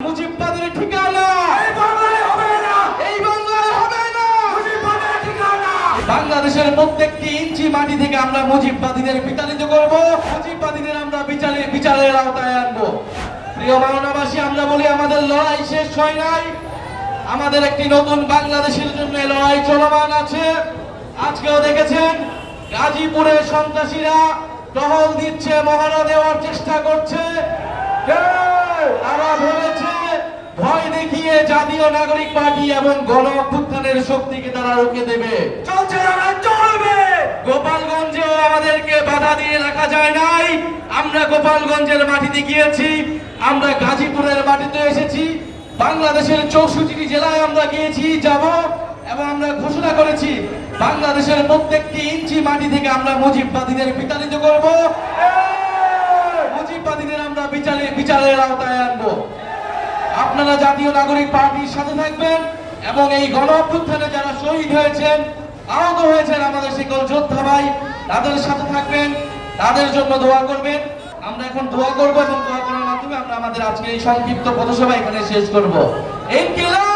মুজিববাদের ঠিকানা এই বাংলায় হবে না, এই বাংলায় হবে না। মুজিববাদের ঠিকানা। বাংলাদেশের প্রত্যেকটি ইঞ্চি মাটি থেকে আমরা মুজিববাদীদের বিতাড়িত করব, মুজিববাদীদের আমরা বিচারের আওতায় আনবো। প্রিয় বাংলাবাসী, আমরা বলি আমাদের লড়াই শেষ হয় নাই, আমাদের একটি নতুন বাংলাদেশের জন্য লড়াই চলমান আছে। আজকেও দেখেছেন গাজীপুরে সন্ত্রাসীরা টহল দিচ্ছে, মহড়া দেওয়ার চেষ্টা করছে। তারা ভেবেছে ভয় দেখিয়ে জাতীয় নাগরিক পার্টি এবং গণ অভ্যুত্থানের শক্তিকে তারা রুখে দেবে। চলছে না, চলবে। গোপালগঞ্জেও আমাদেরকে বাধা দিয়ে রাখা যায় নাই। আমরা গোপালগঞ্জের মাটিতে গিয়েছি, আমরা গাজীপুরের মাটিতে এসেছি, বাংলাদেশের 64টি জেলায় আমরা গিয়েছি, যাব, এবং আমরা ঘোষণা করেছি বাংলাদেশের প্রত্যেকটি ইঞ্চি মাটি থেকে আমরা মুজিববাদীদের বিতাড়িত করব, মুজিববাদীদের আমরা বিচারের আওতায় আনবো। আপনারা জাতীয় নাগরিক পার্টির সাথে থাকবেন এবং এই গণ অভ্যুত্থানে যারা শহীদ হয়েছেন, আহত হয়েছেন, আমাদের সকল যোদ্ধা ভাই, তাদের সাথে থাকবেন, তাদের জন্য দোয়া করবেন। আমরা এখন দোয়া করব এবং দোয়া করার মাধ্যমে আমরা আমাদের আজকে এই সংক্ষিপ্ত পথসভা এখানে শেষ করব। ইনকিলাব।